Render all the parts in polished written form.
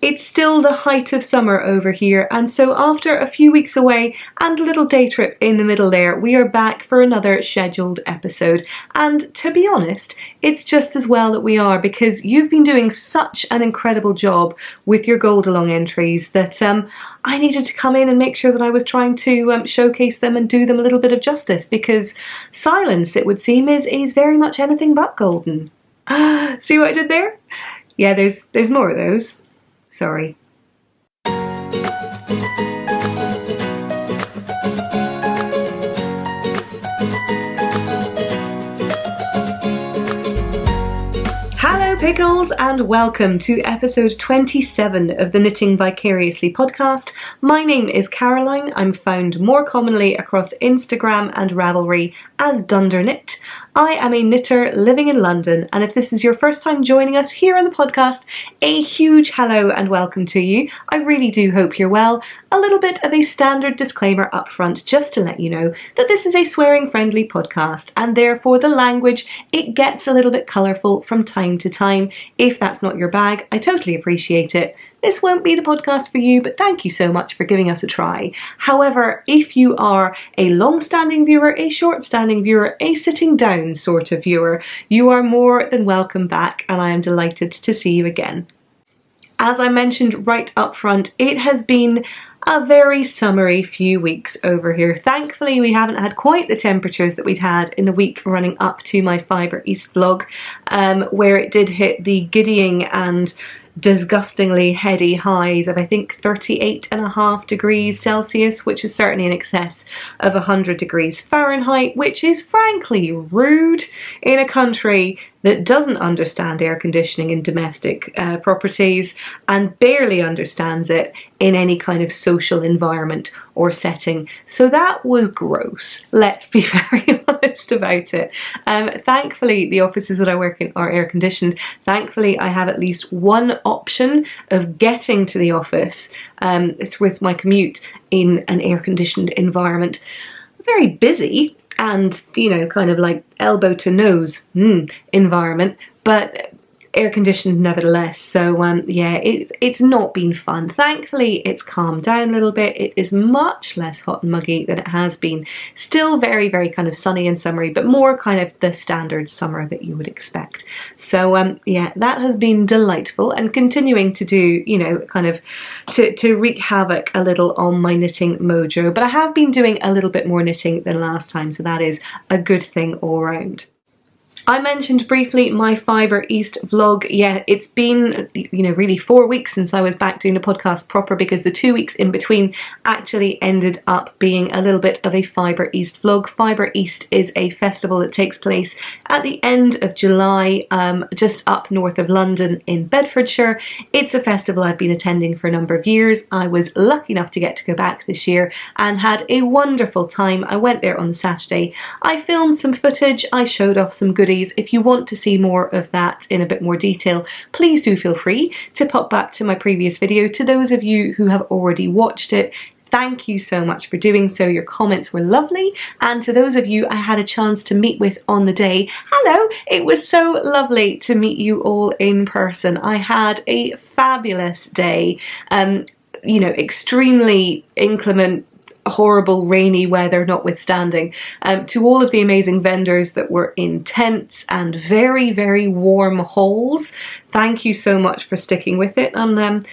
It's still the height of summer over here, and so after a few weeks away and a little day trip in the middle there, we are back for another scheduled episode. And to be honest, it's just as well that we are, because you've been doing such an incredible job with your Goldalong entries that I needed to come in and make sure that I was trying to showcase them and do them a little bit of justice, because silence, it would seem, is very much anything but golden. See what I did there? Yeah, there's more of those. Sorry. Hello Pickles, and welcome to episode 27 of the Knitting Vicariously podcast. My name is Caroline. I'm found more commonly across Instagram and Ravelry as dunderknit. I am a knitter living in London, and if this is your first time joining us here on the podcast, a huge hello and welcome to you. I really do hope you're well. A little bit of a standard disclaimer up front just to let you know that this is a swearing friendly podcast, and therefore the language, it gets a little bit colourful from time to time. If that's not your bag, I totally appreciate it. This won't be the podcast for you, but thank you so much for giving us a try. However, if you are a long-standing viewer, a short-standing viewer, a sitting down sort of viewer, you are more than welcome back, and I am delighted to see you again. As I mentioned right up front, it has been a very summery few weeks over here. Thankfully, we haven't had quite the temperatures that we'd had in the week running up to my Fibre East vlog, where it did hit the giddying and disgustingly heady highs of I think 38.5 degrees Celsius, which is certainly in excess of 100 degrees Fahrenheit, which is frankly rude in a country that doesn't understand air conditioning in domestic properties and barely understands it in any kind of social environment or setting. So that was gross. Let's be very honest about it. Thankfully, the offices that I work in are air conditioned. Thankfully, I have at least one option of getting to the office with my commute in an air conditioned environment. Very busy and, you know, kind of like elbow to nose environment, but air conditioned nevertheless. So yeah, it's not been fun. Thankfully, it's calmed down a little bit. It is much less hot and muggy than it has been. Still very, very kind of sunny and summery, but more kind of the standard summer that you would expect. So yeah, that has been delightful, and continuing to do, you know, kind of to wreak havoc a little on my knitting mojo. But I have been doing a little bit more knitting than last time, so that is a good thing all round. I mentioned briefly my Fibre East vlog. Yeah, it's been, you know, really 4 weeks since I was back doing the podcast proper, because the 2 weeks in between actually ended up being a little bit of a Fibre East vlog. Fibre East is a festival that takes place at the end of July, just up north of London in Bedfordshire. It's a festival I've been attending for a number of years. I was lucky enough to get to go back this year and had a wonderful time. I went there on the Saturday. I filmed some footage. I showed off some goodies. If you want to see more of that in a bit more detail, please do feel free to pop back to my previous video. To those of you who have already watched it, thank you so much for doing so. Your comments were lovely. And to those of you I had a chance to meet with on the day, hello, it was so lovely to meet you all in person. I had a fabulous day, you know, extremely inclement, horrible rainy weather notwithstanding, to all of the amazing vendors that were in tents and very, very warm holes. Thank you so much for sticking with it, and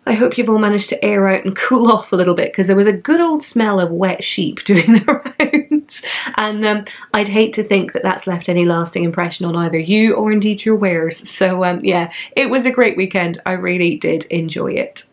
I hope you've all managed to air out and cool off a little bit, because there was a good old smell of wet sheep doing the rounds, and I'd hate to think that that's left any lasting impression on either you or indeed your wares. So yeah, it was a great weekend. I really did enjoy it.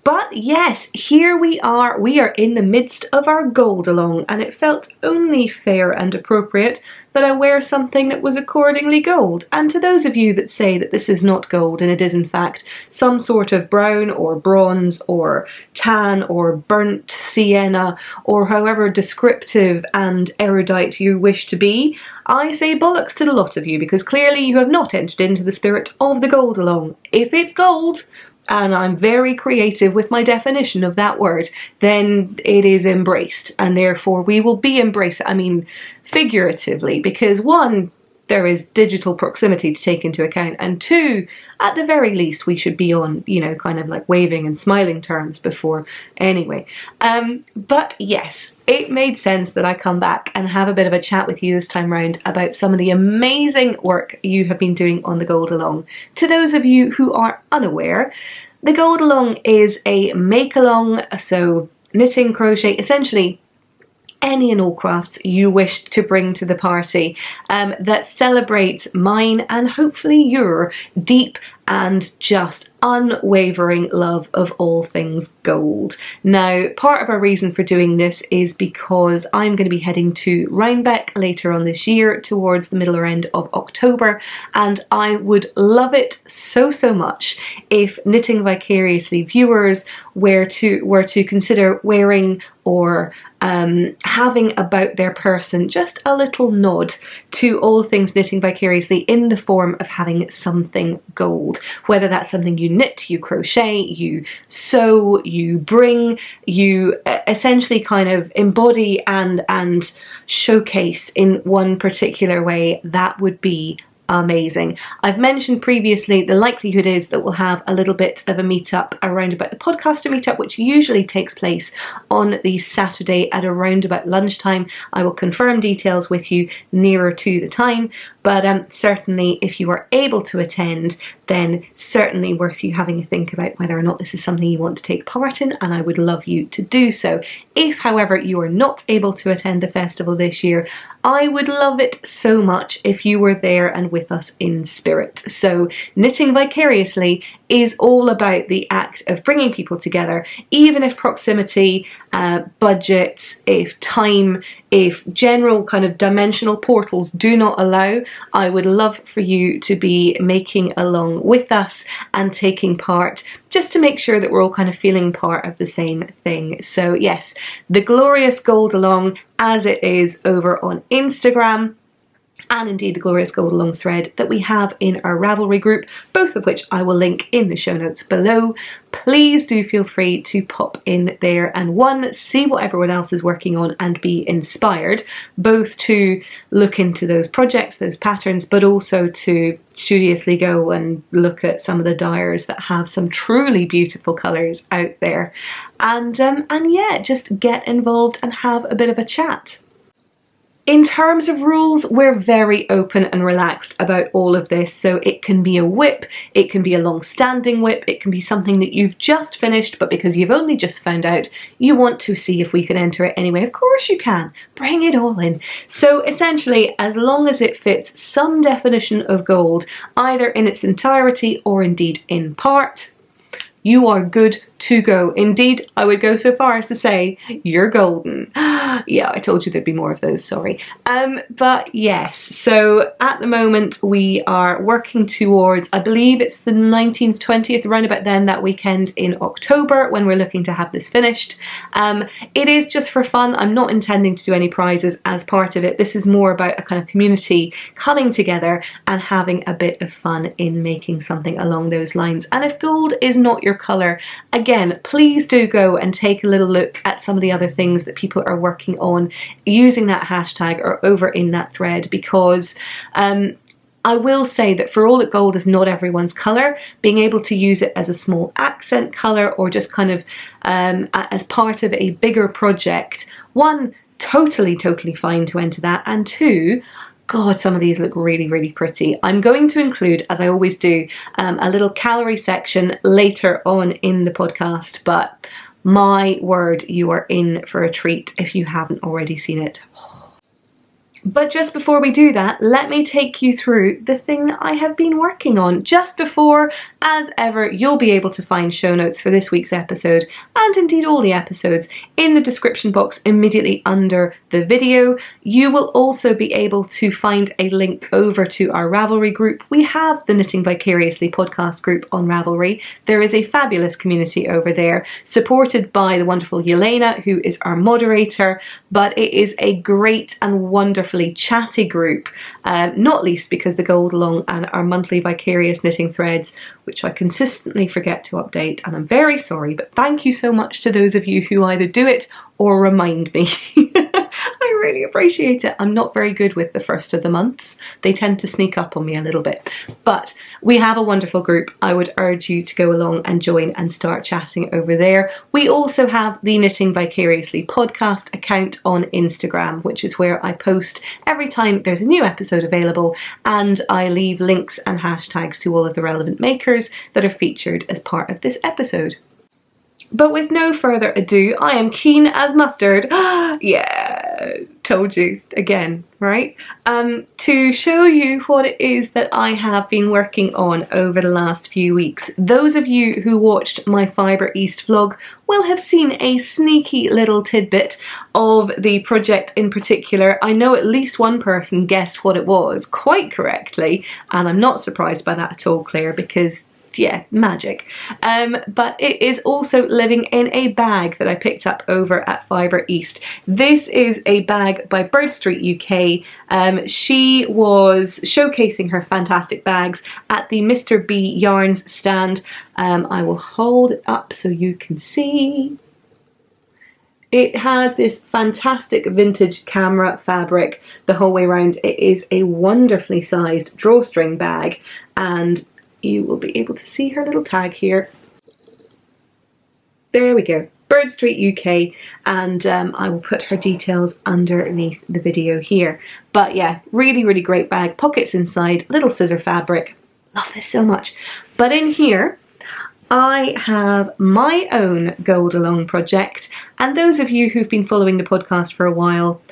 But yes, here we are in the midst of our Goldalong, and it felt only fair and appropriate that I wear something that was accordingly gold. And to those of you that say that this is not gold and it is in fact some sort of brown or bronze or tan or burnt sienna or however descriptive and erudite you wish to be, I say bollocks to the lot of you, because clearly you have not entered into the spirit of the Goldalong. If it's gold, and I'm very creative with my definition of that word, then it is embraced, and therefore we will be embraced. I mean, figuratively, because one, there is digital proximity to take into account, and two, at the very least, we should be on, you know, kind of like waving and smiling terms before anyway. But yes, it made sense that I come back and have a bit of a chat with you this time round about some of the amazing work you have been doing on the Goldalong. To those of you who are unaware, the Goldalong is a make-along, so knitting, crochet, essentially any and all crafts you wish to bring to the party that celebrates mine and hopefully your deep and just unwavering love of all things gold. Now, part of our reason for doing this is because I'm going to be heading to Rhinebeck later on this year towards the middle or end of October, and I would love it so much if Knitting Vicariously viewers were to consider wearing or having about their person just a little nod to all things Knitting Vicariously in the form of having something gold. Whether that's something you knit, you crochet, you sew, you bring, you essentially kind of embody and showcase in one particular way, that would be amazing. I've mentioned previously the likelihood is that we'll have a little bit of a meetup around about the podcaster meetup, which usually takes place on the Saturday at around about lunchtime. I will confirm details with you nearer to the time, but certainly if you are able to attend, then certainly worth you having a think about whether or not this is something you want to take part in, and I would love you to do so. If, however, you are not able to attend the festival this year, I would love it so much if you were there and with us in spirit. So Knitting Vicariously is all about the act of bringing people together, even if proximity, budgets, if time, if general kind of dimensional portals do not allow. I would love for you to be making along with us and taking part, just to make sure that we're all kind of feeling part of the same thing. So yes, the Glorious Goldalong, as it is over on Instagram, and indeed the Glorious Goldalong thread that we have in our Ravelry group, both of which I will link in the show notes below. Please do feel free to pop in there and one, see what everyone else is working on and be inspired, both to look into those projects, those patterns, but also to studiously go and look at some of the dyers that have some truly beautiful colours out there. And yeah, just get involved and have a bit of a chat. In terms of rules, we're very open and relaxed about all of this. So it can be a whip, it can be a long-standing whip, it can be something that you've just finished, but because you've only just found out, you want to see if we can enter it anyway. Of course you can. Bring it all in. So essentially, as long as it fits some definition of gold, either in its entirety or indeed in part, you are good to go. Indeed, I would go so far as to say you're golden. Yeah, I told you there'd be more of those, sorry. But yes, so at the moment we are working towards, I believe it's the 19th, 20th, around about then, that weekend in October, when we're looking to have this finished. It is just for fun. I'm not intending to do any prizes as part of it. This is more about a kind of community coming together and having a bit of fun in making something along those lines. And if gold is not your colour, again, please do go and take a little look at some of the other things that people are working on using that hashtag or over in that thread, because I will say that for all that gold is not everyone's colour, being able to use it as a small accent colour or just kind of as part of a bigger project, one, totally fine to enter that, and two, God, some of these look really pretty. I'm going to include, as I always do, a little calorie section later on in the podcast, but my word, you are in for a treat if you haven't already seen it. But just before we do that, let me take you through the thing that I have been working on. Just before, as ever, you'll be able to find show notes for this week's episode, and indeed all the episodes, in the description box immediately under the video. You will also be able to find a link over to our Ravelry group. We have the Knitting Vicariously podcast group on Ravelry. There is a fabulous community over there, supported by the wonderful Yelena, who is our moderator, but it is a great and wonderfully chatty group, not least because the Goldalong and our monthly Vicarious knitting threads, which I consistently forget to update, and I'm very sorry, but thank you so much to those of you who either do it or remind me. I really appreciate it. I'm not very good with the first of the months. They tend to sneak up on me a little bit. But we have a wonderful group. I would urge you to go along and join and start chatting over there. We also have the Knitting Vicariously podcast account on Instagram, which is where I post every time there's a new episode available, and I leave links and hashtags to all of the relevant makers that are featured as part of this episode. But with no further ado, I am keen as mustard, yeah, told you again, right? To show you what it is that I have been working on over the last few weeks. Those of you who watched my Fibre East vlog will have seen a sneaky little tidbit of the project in particular. I know at least one person guessed what it was quite correctly, and I'm not surprised by that at all, Claire, because yeah, magic. But it is also living in a bag that I picked up over at Fibre East. This is a bag by Bird Street UK. She was showcasing her fantastic bags at the Mr. B Yarns stand. I will hold it up so you can see. It has this fantastic vintage camera fabric the whole way around. It is a wonderfully sized drawstring bag, and you will be able to see her little tag here. There we go, Bird Street UK, and I will put her details underneath the video here. But yeah, really, really great bag. Pockets inside, little scissor fabric. Love this so much. But in here, I have my own Goldalong project, and those of you who've been following the podcast for a while,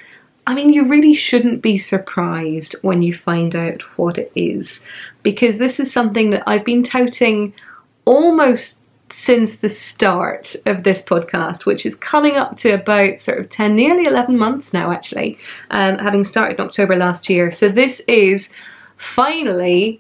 I mean, you really shouldn't be surprised when you find out what it is, because this is something that I've been touting almost since the start of this podcast, which is coming up to about sort of 10, nearly 11 months now actually, having started in October last year. So this is finally,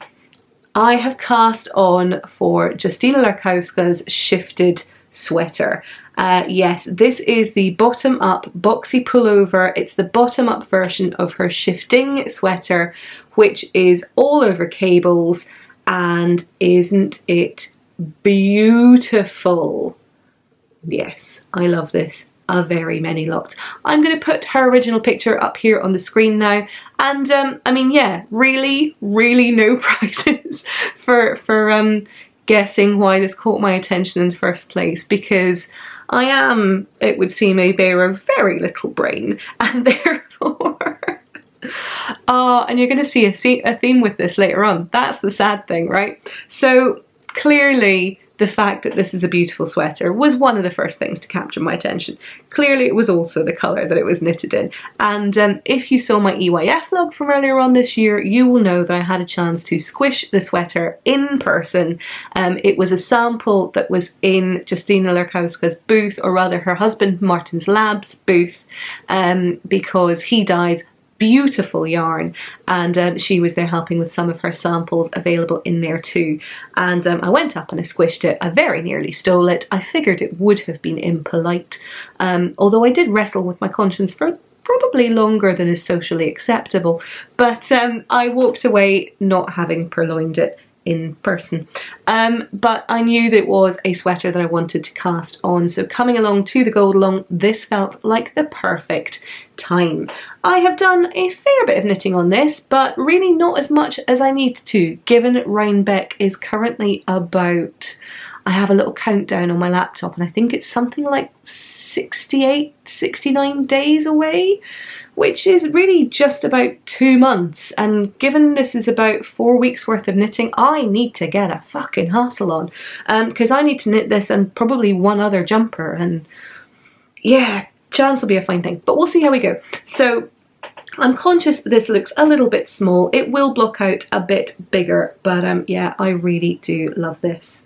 I have cast on for Justyna Larkowska's Shifted sweater. Yes, this is the bottom up boxy pullover. It's the bottom up version of her Shifting sweater, which is all over cables, and isn't it beautiful? Yes, I love this a very many lots. I'm going to put her original picture up here on the screen now, and I mean, yeah, really no prizes for guessing why this caught my attention in the first place, because I am, it would seem, a bearer of very little brain, and therefore and you're going to see a theme with this later on. That's the sad thing, right? So clearly the fact that this is a beautiful sweater was one of the first things to capture my attention. Clearly it was also the colour that it was knitted in. And if you saw my EYF vlog from earlier on this year, you will know that I had a chance to squish the sweater in person. It was a sample that was in Justyna Larkowska's booth, or rather her husband Martin's Lab's booth, because he dyes beautiful yarn, and she was there helping with some of her samples available in there too. And I went up and I squished it. I very nearly stole it. I figured it would have been impolite, although I did wrestle with my conscience for probably longer than is socially acceptable, but I walked away not having purloined it in person. But I knew that it was a sweater that I wanted to cast on, so coming along to the Goldalong, this felt like the perfect time. I have done a fair bit of knitting on this, but really not as much as I need to, given Rhinebeck is currently about, I have a little countdown on my laptop, and I think it's something like 68, 69 days away, which is really just about 2 months. And given this is about 4 weeks worth of knitting, I need to get a fucking hustle on, because I need to knit this and probably one other jumper, and yeah, chance will be a fine thing, but we'll see how we go. So I'm conscious that this looks a little bit small. It will block out a bit bigger, but yeah, I really do love this.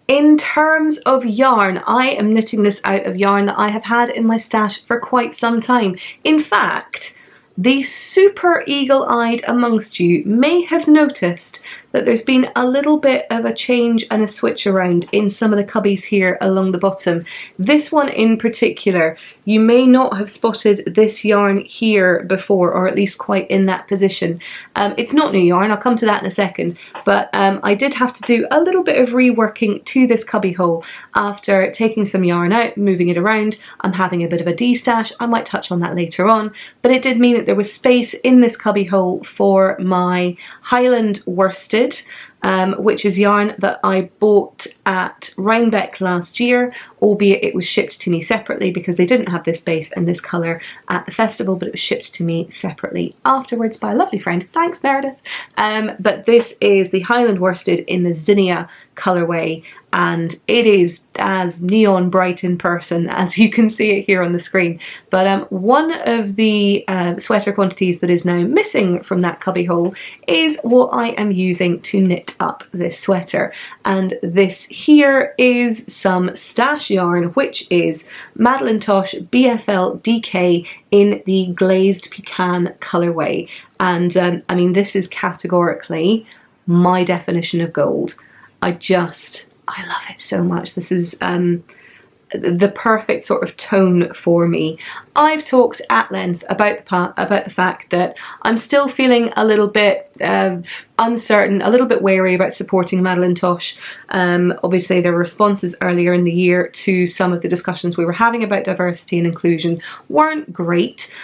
In terms of yarn, I am knitting this out of yarn that I have had in my stash for quite some time. In fact, the super eagle-eyed amongst you may have noticed that there's been a little bit of a change and a switch around in some of the cubbies here along the bottom. This one in particular, you may not have spotted this yarn here before, or at least quite in that position. It's not new yarn, I'll come to that in a second, but I did have to do a little bit of reworking to this cubby hole after taking some yarn out, moving it around. I'm having a bit of a de-stash, I might touch on that later on, but it did mean that there was space in this cubby hole for my Highland worsted, which is yarn that I bought at Rhinebeck last year, albeit it was shipped to me separately because they didn't have this base and this colour at the festival, but it was shipped to me separately afterwards by a lovely friend. Thanks, Meredith. But this is the Highland worsted in the zinnia colourway, and it is as neon bright in person as you can see it here on the screen. But one of the sweater quantities that is now missing from that cubby hole is what I am using to knit up this sweater, and this here is some stash yarn, which is Madeline Tosh BFL DK in the glazed pecan colourway, and I mean, this is categorically my definition of gold. I love it so much. This is the perfect sort of tone for me. I've talked at length about the fact that I'm still feeling a little bit uncertain, a little bit wary about supporting Madeline Tosh. Obviously their responses earlier in the year to some of the discussions we were having about diversity and inclusion weren't great.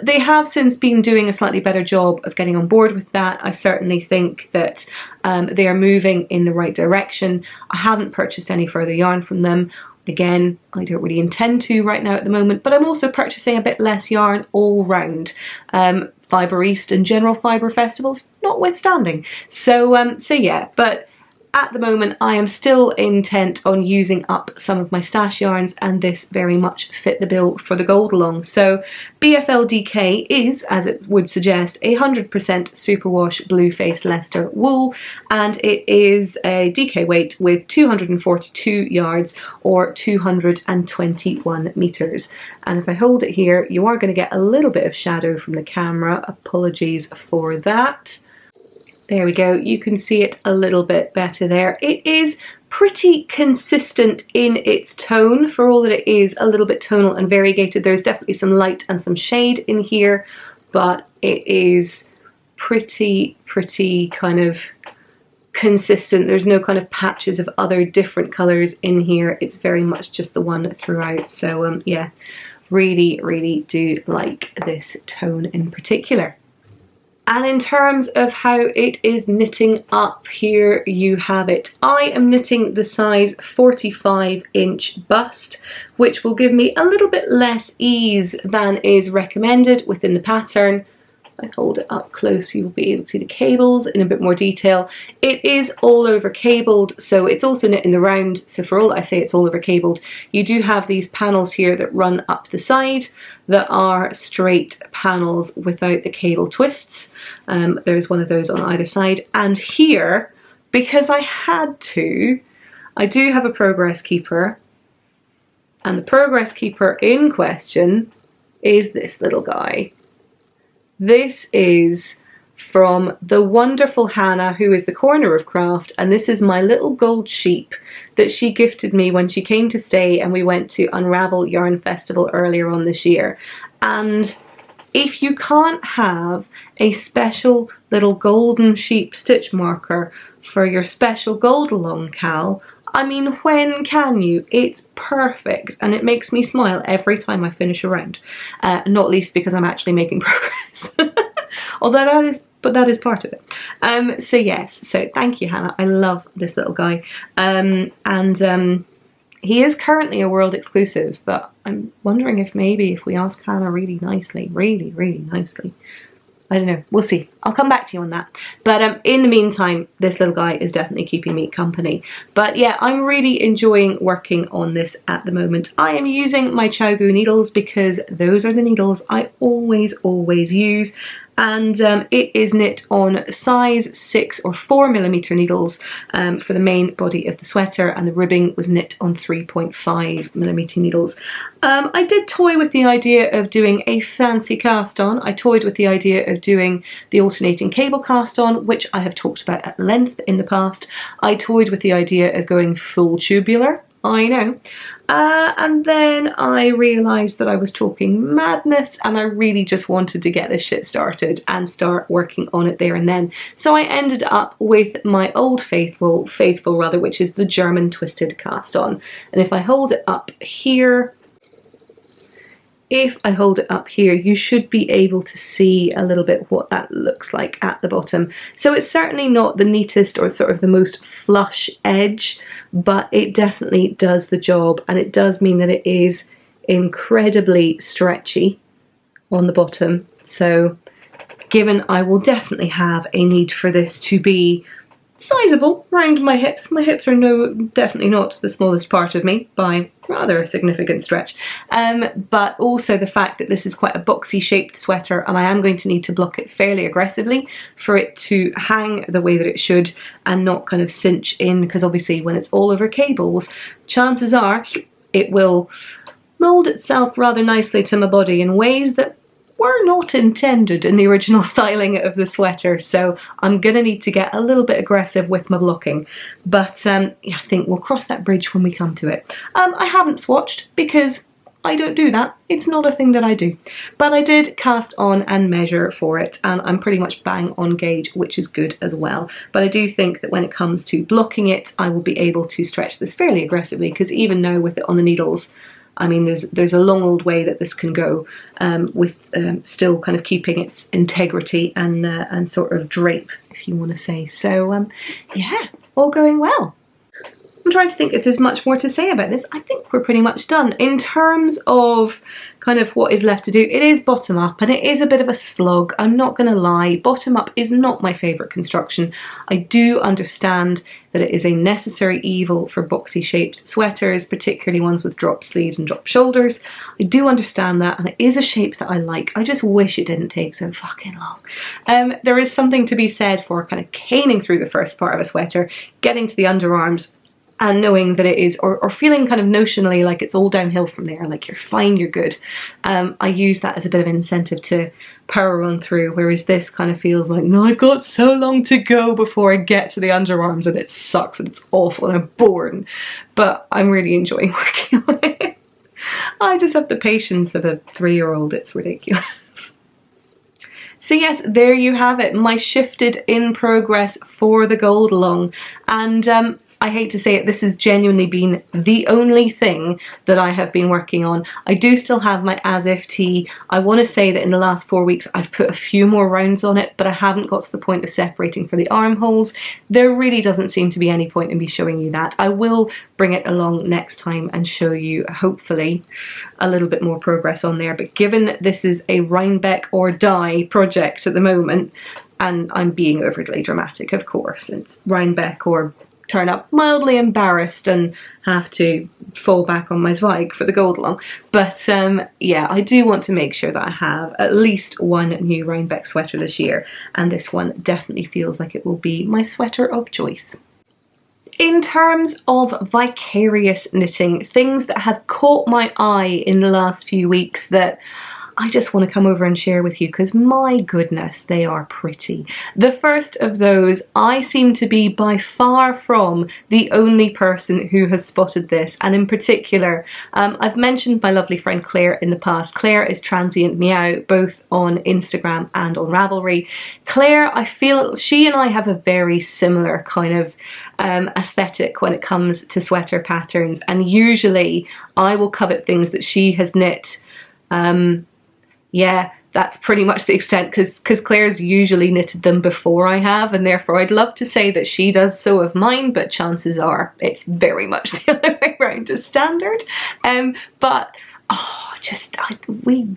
They have since been doing a slightly better job of getting on board with that. I certainly think that they are moving in the right direction. I haven't purchased any further yarn from them. Again, I don't really intend to right now at the moment, but I'm also purchasing a bit less yarn all round. Fibre East and general fibre festivals notwithstanding. So yeah, but at the moment I am still intent on using up some of my stash yarns, and this very much fit the bill for the gold along. So BFL DK is, as it would suggest, 100% superwash blue face Leicester wool, and it is a DK weight with 242 yards or 221 meters. And if I hold it here, you are going to get a little bit of shadow from the camera. Apologies for that. There we go, you can see it a little bit better there. It is pretty consistent in its tone for all that it is a little bit tonal and variegated. There's definitely some light and some shade in here, but it is pretty kind of consistent. There's no kind of patches of other different colours in here. It's very much just the one throughout. So yeah, really do like this tone in particular. And in terms of how it is knitting up, here you have it. I am knitting the size 45-inch bust, which will give me a little bit less ease than is recommended within the pattern. If I hold it up close, you'll be able to see the cables in a bit more detail. It is all over cabled, so it's also knit in the round. So for all I say it's all over cabled, you do have these panels here that run up the side that are straight panels without the cable twists. There's one of those on either side. And here, because I had to, I do have a progress keeper. And the progress keeper in question is this little guy. This is from the wonderful Hannah, who is the Corner of Craft, and this is my little gold sheep that she gifted me when she came to stay and we went to Unravel Yarn Festival earlier on this year. And if you can't have a special little golden sheep stitch marker for your special gold along cal, I mean, when can you? It's perfect, and it makes me smile every time I finish a round. Not least because I'm actually making progress. Although that is part of it. So yes, so thank you, Hannah. I love this little guy. He is currently a world exclusive, but I'm wondering if maybe if we ask Hannah really nicely, really nicely, I don't know, we'll see. I'll come back to you on that. But in the meantime, this little guy is definitely keeping me company. But yeah, I'm really enjoying working on this at the moment. I am using my Chow Gu needles because those are the needles I always use. and it is knit on size 6 or 4mm needles for the main body of the sweater, and the ribbing was knit on 3.5mm needles. I did toy with the idea of doing a fancy cast on. I toyed with the idea of doing the alternating cable cast on, which I have talked about at length in the past. I toyed with the idea of going full tubular, I know. And then I realised that I was talking madness, and I really just wanted to get this shit started and start working on it there and then. So I ended up with my old faithful rather, which is the German twisted cast on. And if I hold it up here, you should be able to see a little bit what that looks like at the bottom. So it's certainly not the neatest or sort of the most flush edge, but it definitely does the job, and it does mean that it is incredibly stretchy on the bottom. So given I will definitely have a need for this to be sizable around my hips. My hips are definitely not the smallest part of me by rather a significant stretch, but also the fact that this is quite a boxy shaped sweater, and I am going to need to block it fairly aggressively for it to hang the way that it should and not kind of cinch in, because obviously when it's all over cables, chances are it will mould itself rather nicely to my body in ways that were not intended in the original styling of the sweater. So I'm gonna need to get a little bit aggressive with my blocking, but yeah, I think we'll cross that bridge when we come to it. I haven't swatched because I don't do that. It's not a thing that I do, but I did cast on and measure for it, and I'm pretty much bang on gauge, which is good as well. But I do think that when it comes to blocking it, I will be able to stretch this fairly aggressively, because even now with it on the needles, I mean, there's a long old way that this can go with still kind of keeping its integrity and sort of drape, if you want to say. So yeah, all going well. I'm trying to think if there's much more to say about this. I think we're pretty much done. In terms of kind of what is left to do, it is bottom up, and it is a bit of a slog, I'm not going to lie. Bottom up is not my favourite construction. I do understand that it is a necessary evil for boxy shaped sweaters, particularly ones with drop sleeves and drop shoulders. I do understand that, and it is a shape that I like. I just wish it didn't take so fucking long. There is something to be said for kind of caning through the first part of a sweater, getting to the underarms, and knowing that it is, or feeling kind of notionally like it's all downhill from there, like you're fine, you're good. I use that as a bit of an incentive to power run through, whereas this kind of feels like, no, I've got so long to go before I get to the underarms, and it sucks and it's awful and I'm bored, but I'm really enjoying working on it. I just have the patience of a 3-year-old, it's ridiculous. So yes, there you have it, my shifted in progress for the gold along, and I hate to say it, this has genuinely been the only thing that I have been working on. I do still have my as if tee. I want to say that in the last 4 weeks I've put a few more rounds on it, but I haven't got to the point of separating for the armholes. There really doesn't seem to be any point in me showing you that. I will bring it along next time and show you, hopefully, a little bit more progress on there. But given this is a Rhinebeck or die project at the moment, and I'm being overly dramatic, of course, it's Rhinebeck or turn up mildly embarrassed and have to fall back on my Zweig for the gold along. But yeah, I do want to make sure that I have at least one new Rhinebeck sweater this year, and this one definitely feels like it will be my sweater of choice. In terms of vicarious knitting, things that have caught my eye in the last few weeks that I just want to come over and share with you, because my goodness, they are pretty. The first of those, I seem to be by far from the only person who has spotted this, and in particular, I've mentioned my lovely friend Claire in the past. Claire is Transient Meow, both on Instagram and on Ravelry. Claire, I feel she and I have a very similar kind of aesthetic when it comes to sweater patterns, and usually I will covet things that she has knit. Yeah, that's pretty much the extent, because Claire's usually knitted them before I have, and therefore I'd love to say that she does so of mine, but chances are it's very much the other way around as standard. But oh,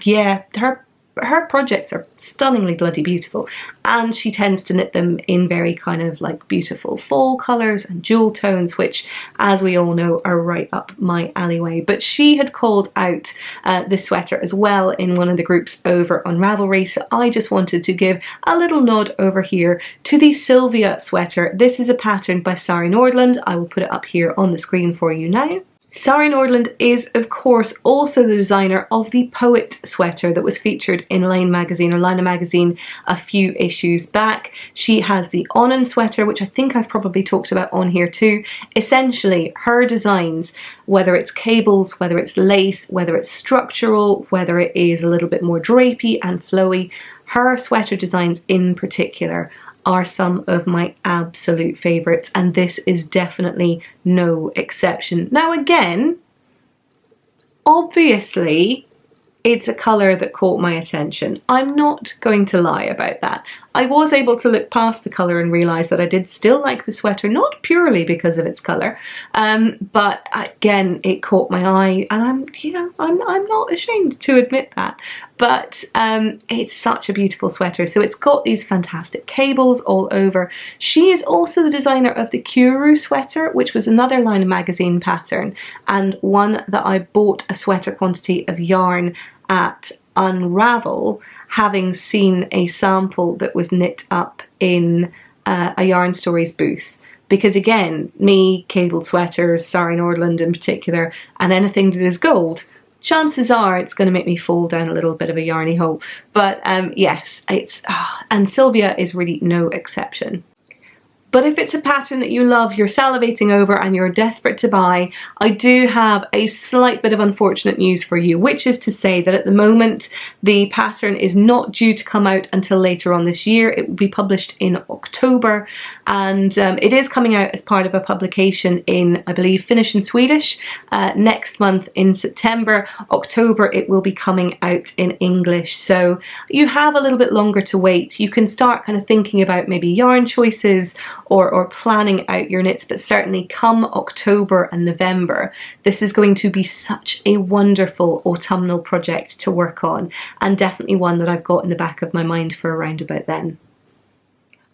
yeah, her her projects are stunningly bloody beautiful, and she tends to knit them in very kind of like beautiful fall colours and jewel tones, which, as we all know, are right up my alleyway. But she had called out this sweater as well in one of the groups over on Ravelry, so I just wanted to give a little nod over here to the Sylvia sweater. This is a pattern by Sari Nordland. I will put it up here on the screen for you now. Sari Nordland is, of course, also the designer of the Poet sweater that was featured in Line magazine, or Lina magazine, a few issues back. She has the Onan sweater, which I think I've probably talked about on here too. Essentially, her designs, whether it's cables, whether it's lace, whether it's structural, whether it is a little bit more drapey and flowy, her sweater designs in particular are some of my absolute favourites, and this is definitely no exception. Now again, obviously it's a colour that caught my attention. I'm not going to lie about that. I was able to look past the colour and realise that I did still like the sweater, not purely because of its colour, but again, it caught my eye, and I'm not ashamed to admit that. But it's such a beautiful sweater. So it's got these fantastic cables all over. She is also the designer of the Kuru sweater, which was another Line magazine pattern, and one that I bought a sweater quantity of yarn at Unravel, having seen a sample that was knit up in a Yarn Stories booth. Because again, me, cabled sweaters, Sari Nordland in particular, and anything that is gold, chances are it's going to make me fall down a little bit of a yarny hole. But yes, and Sylvia is really no exception. But if it's a pattern that you love, you're salivating over and you're desperate to buy, I do have a slight bit of unfortunate news for you, which is to say that at the moment the pattern is not due to come out until later on this year. It will be published in October, and it is coming out as part of a publication in, I believe, Finnish and Swedish next month in September. October it will be coming out in English, so you have a little bit longer to wait. You can start kind of thinking about maybe yarn choices or planning out your knits, but certainly come October and November, this is going to be such a wonderful autumnal project to work on, and definitely one that I've got in the back of my mind for around about then.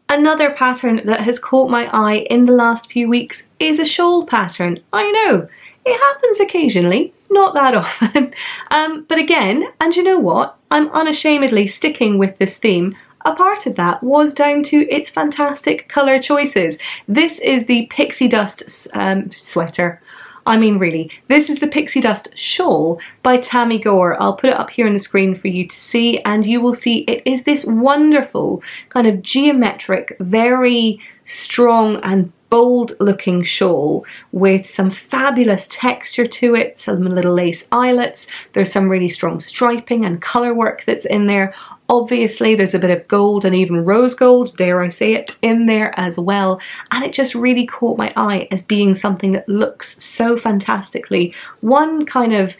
Another pattern that has caught my eye in the last few weeks is a shawl pattern. I know, it happens occasionally, not that often, but again, and you know what, I'm unashamedly sticking with this theme. A part of that was down to its fantastic colour choices. This is the Pixie Dust sweater. I mean, really, this is the Pixie Dust shawl by Tammy Gore. I'll put it up here on the screen for you to see, and you will see it is this wonderful kind of geometric, very strong and bold looking shawl with some fabulous texture to it, some little lace eyelets. There's some really strong striping and colour work that's in there. Obviously there's a bit of gold and even rose gold, dare I say it, in there as well, and it just really caught my eye as being something that looks so fantastically, one kind of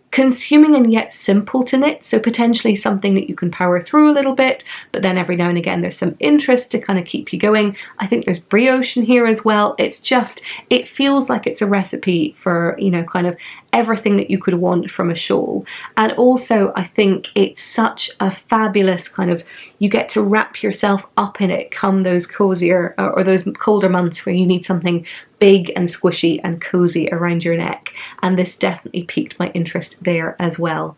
consuming and yet simple to knit, so potentially something that you can power through a little bit, but then every now and again there's some interest to kind of keep you going. I think there's brioche in here as well. It's just, it feels like it's a recipe for, you know, kind of everything that you could want from a shawl. And also I think it's such a fabulous kind of, you get to wrap yourself up in it come those cozier or those colder months where you need something big and squishy and cozy around your neck, and this definitely piqued my interest there as well.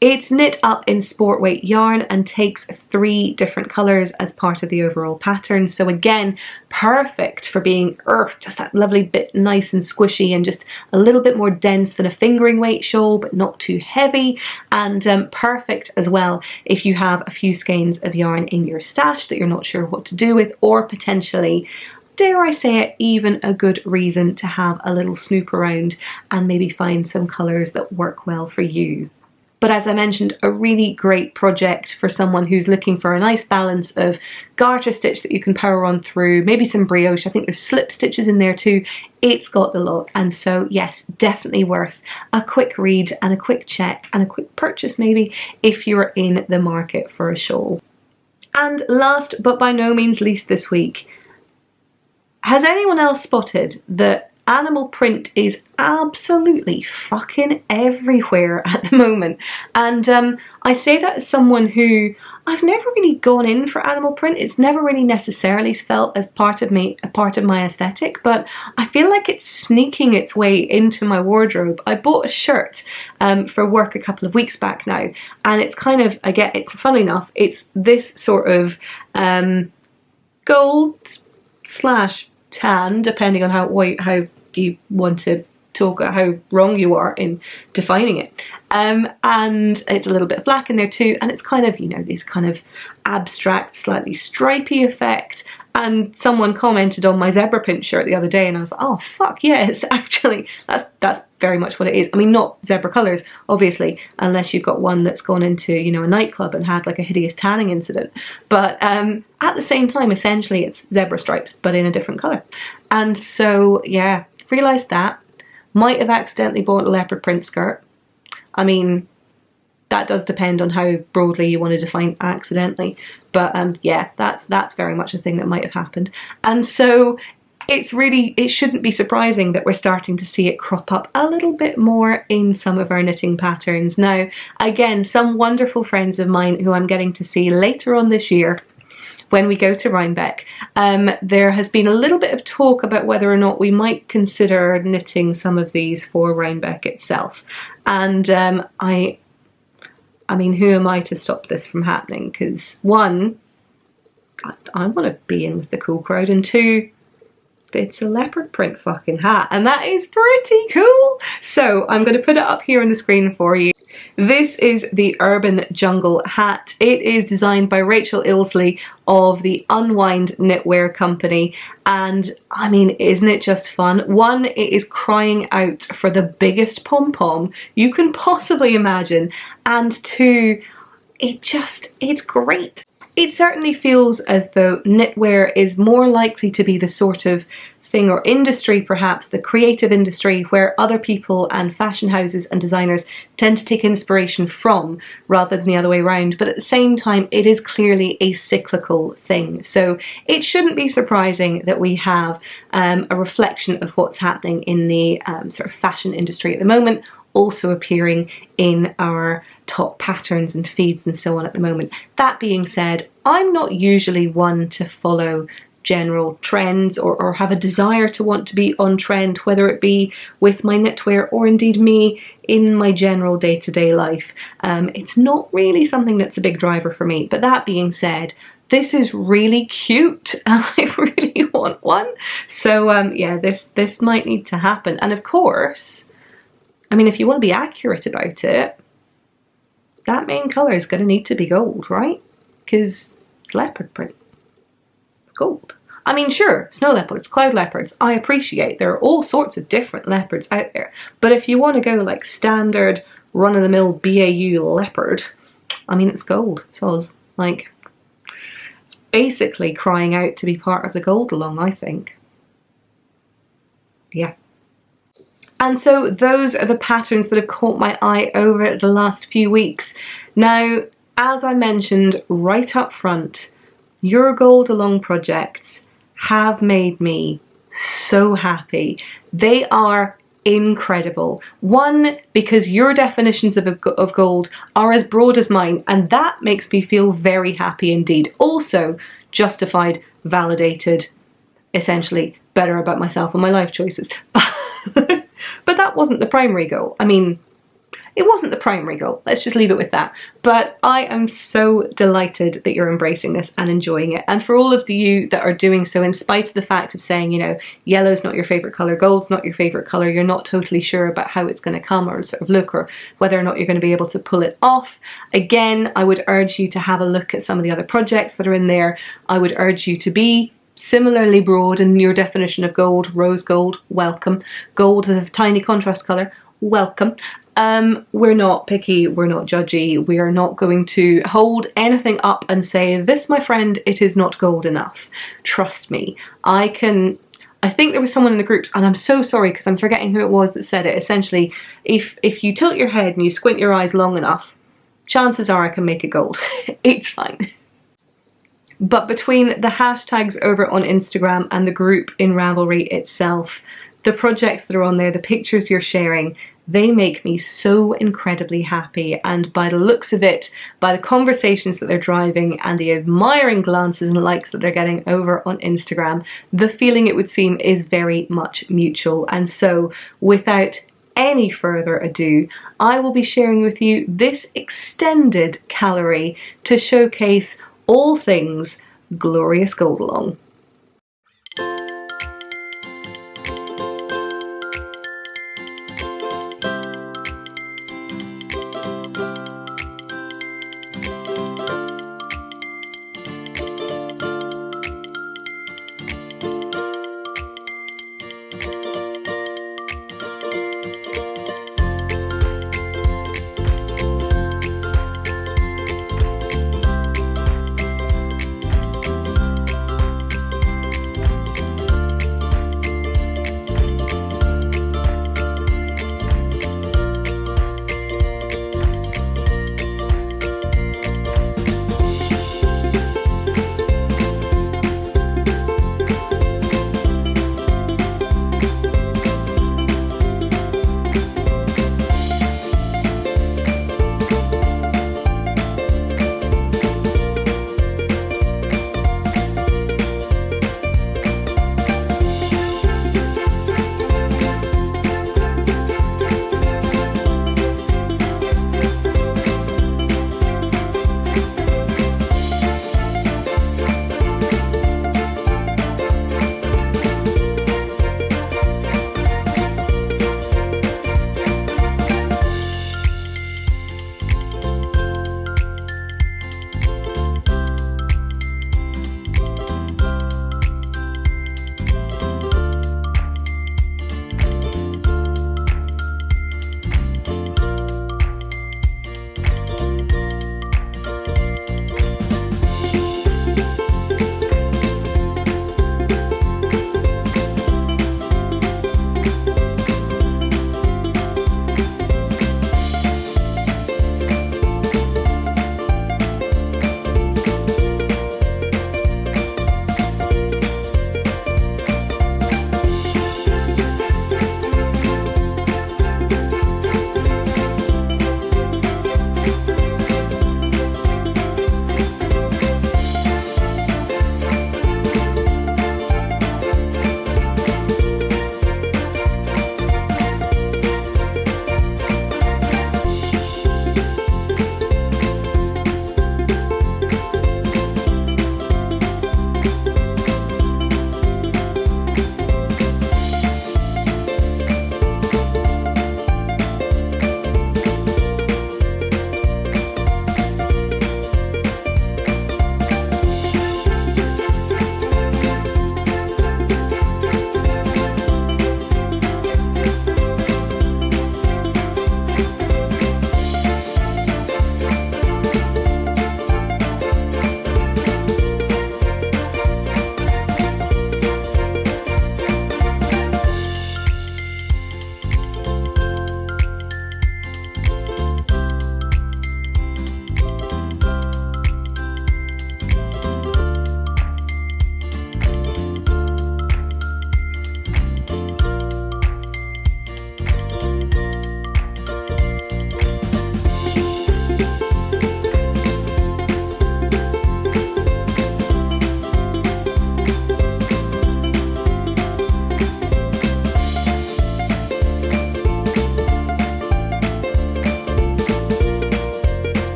It's knit up in sport weight yarn and takes 3 different colours as part of the overall pattern, so again, perfect for being just that lovely bit nice and squishy and just a little bit more dense than a fingering weight shawl, but not too heavy, and perfect as well if you have a few skeins of yarn in your stash that you're not sure what to do with, or potentially, dare I say it, even a good reason to have a little snoop around and maybe find some colours that work well for you. But as I mentioned, a really great project for someone who's looking for a nice balance of garter stitch that you can power on through, maybe some brioche. I think there's slip stitches in there too. It's got the lot, and so yes, definitely worth a quick read and a quick check and a quick purchase maybe if you're in the market for a shawl. And last but by no means least this week, has anyone else spotted that animal print is absolutely fucking everywhere at the moment. And I say that as someone who, I've never really gone in for animal print. It's never really necessarily felt as part of me, a part of my aesthetic, but I feel like it's sneaking its way into my wardrobe. I bought a shirt for work a couple of weeks back now, and it's kind of, it's funny enough, it's this sort of gold slash tan, depending on how you want to talk, how wrong you are in defining it, and it's a little bit of black in there too, and it's kind of, you know, this kind of abstract, slightly stripy effect. And someone commented on my zebra print shirt the other day, and I was like, oh fuck yes, actually that's very much what it is. I mean, not zebra colours obviously, unless you've got one that's gone into, you know, a nightclub and had like a hideous tanning incident, but at the same time essentially it's zebra stripes but in a different colour. And so yeah, realised that. Might have accidentally bought a leopard print skirt. I mean, that does depend on how broadly you want to define accidentally, but yeah, that's very much a thing that might have happened. And so it shouldn't be surprising that we're starting to see it crop up a little bit more in some of our knitting patterns. Now, again, some wonderful friends of mine who I'm getting to see later on this year when we go to Rhinebeck, there has been a little bit of talk about whether or not we might consider knitting some of these for Rhinebeck itself. And I mean, who am I to stop this from happening? Because one, I want to be in with the cool crowd, and two, it's a leopard print fucking hat, and that is pretty cool. So I'm going to put it up here on the screen for you. This is the Urban Jungle hat. It is designed by Rachel Ilsley of the Unwind Knitwear Company, and I mean, isn't it just fun? One, it is crying out for the biggest pom-pom you can possibly imagine, and two, it's great. It certainly feels as though knitwear is more likely to be the sort of thing, or industry perhaps, the creative industry, where other people and fashion houses and designers tend to take inspiration from rather than the other way around. But at the same time, it is clearly a cyclical thing. So it shouldn't be surprising that we have a reflection of what's happening in the sort of fashion industry at the moment also appearing in our top patterns and feeds and so on at the moment. That being said, I'm not usually one to follow general trends or have a desire to want to be on trend, whether it be with my knitwear or indeed me in my general day-to-day life. It's not really something that's a big driver for me. But that being said, this is really cute and I really want one. So yeah, this might need to happen. And of course, I mean, if you want to be accurate about it, that main colour is going to need to be gold, right? Because it's leopard print. It's gold. I mean, sure, snow leopards, cloud leopards, I appreciate there are all sorts of different leopards out there. But if you want to go like standard, run-of-the-mill BAU leopard, I mean, it's gold. Soz. Like, it's basically crying out to be part of the goldalong, I think. Yeah. And so those are the patterns that have caught my eye over the last few weeks. Now, as I mentioned right up front, your goldalong projects have made me so happy. They are incredible. One, because your definitions of gold are as broad as mine, and that makes me feel very happy indeed. Also, justified, validated, essentially better about myself and my life choices. But that wasn't the primary goal. I mean, it wasn't the primary goal. Let's just leave it with that. But I am so delighted that you're embracing this and enjoying it. And for all of you that are doing so, in spite of the fact of saying, you know, yellow's not your favourite colour, gold's not your favourite colour, you're not totally sure about how it's going to come or sort of look, or whether or not you're going to be able to pull it off. Again, I would urge you to have a look at some of the other projects that are in there. I would urge you to be similarly broad in your definition of gold. Rose gold, welcome. Gold is a tiny contrast colour, welcome. We're not picky, we're not judgy, we are not going to hold anything up and say, this, my friend, it is not gold enough. Trust me. I think there was someone in the groups, and I'm so sorry because I'm forgetting who it was that said it. Essentially, if you tilt your head and you squint your eyes long enough, chances are I can make it gold. It's fine. But between the hashtags over on Instagram and the group in Ravelry itself, The projects that are on there, the pictures you're sharing, they make me so incredibly happy, and by the looks of it, by the conversations that they're driving and the admiring glances and likes that they're getting over on Instagram, the feeling, it would seem, is very much mutual. And so without any further ado, I will be sharing with you this extended gallery to showcase all things Glorious Goldalong.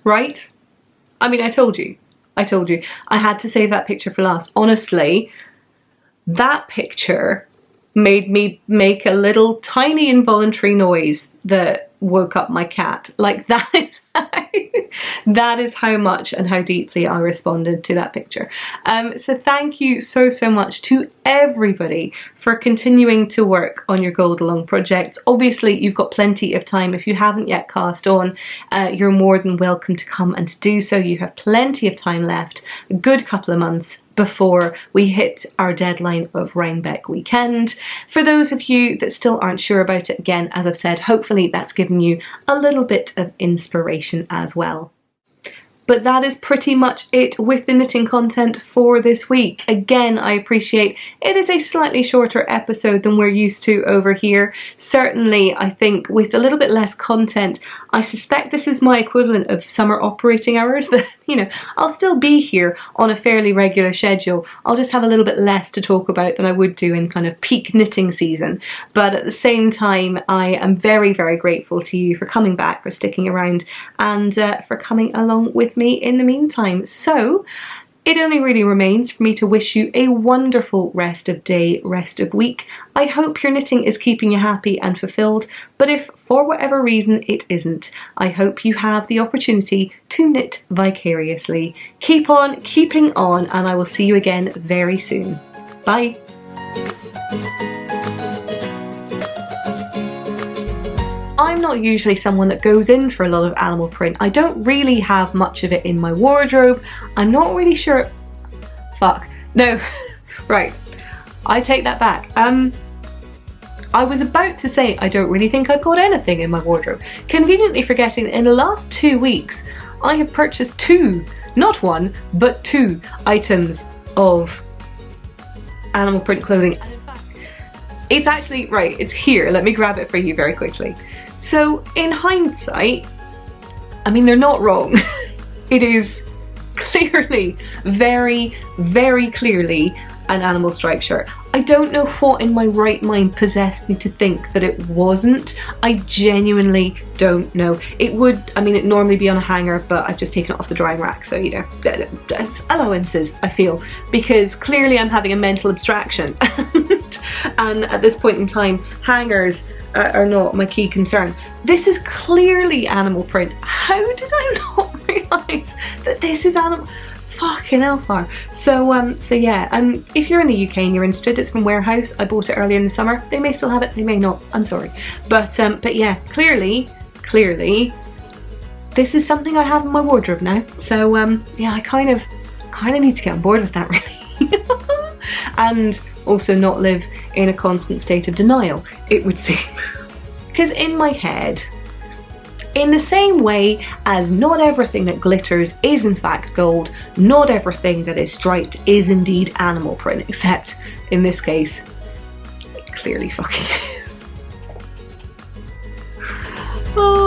Right? I mean, I told you. I told you, I had to save that picture for last. Honestly, that picture made me make a little tiny involuntary noise that woke up my cat. Like that is how much and how deeply I responded to that picture. So thank you so much to everybody for continuing to work on your Goldalong project. Obviously you've got plenty of time. If you haven't yet cast on, you're more than welcome to come and to do so. You have plenty of time left, a good couple of months before we hit our deadline of Rhinebeck weekend. For those of you that still aren't sure about it, again, as I've said, hopefully that's given you a little bit of inspiration as well. But that is pretty much it with the knitting content for this week. Again, I appreciate it is a slightly shorter episode than we're used to over here. Certainly, I think with a little bit less content, I suspect this is my equivalent of summer operating hours. That, you know, I'll still be here on a fairly regular schedule. I'll just have a little bit less to talk about than I would do in kind of peak knitting season. But at the same time, I am very grateful to you for coming back, for sticking around, and for coming along with me in the meantime. So it only really remains for me to wish you a wonderful rest of day, rest of week. I hope your knitting is keeping you happy and fulfilled, but if for whatever reason it isn't, I hope you have the opportunity to knit vicariously. Keep on keeping on, and I will see you again very soon. Bye. I'm not usually someone that goes in for a lot of animal print. I don't really have much of it in my wardrobe. I'm not really sure. Fuck. No. Right. I take that back. I was about to say I don't really think I've got anything in my wardrobe. Conveniently forgetting that in the last 2 weeks I have purchased 2, not 1, but 2 items of animal print clothing. And in fact, it's actually, right, it's here. Let me grab it for you very quickly. So in hindsight, I mean, they're not wrong. It is clearly, very clearly an animal stripe shirt. I don't know what in my right mind possessed me to think that it wasn't. I genuinely don't know. It would, I mean, it'd normally be on a hanger, but I've just taken it off the drying rack, so, you know, allowances, I feel, because clearly I'm having a mental abstraction. And at this point in time, hangers are not my key concern. This is clearly animal print. How did I not realise that this is animal? Fucking hellfire. So yeah, if you're in the UK and you're interested, it's from Warehouse. I bought it earlier in the summer. They may still have it, they may not. I'm sorry. But yeah, clearly, this is something I have in my wardrobe now. So yeah, I kind of need to get on board with that, really. And also not live in a constant state of denial, it would seem. Because in my head, in the same way as not everything that glitters is in fact gold, not everything that is striped is indeed animal print, except in this case, it clearly fucking is. Oh.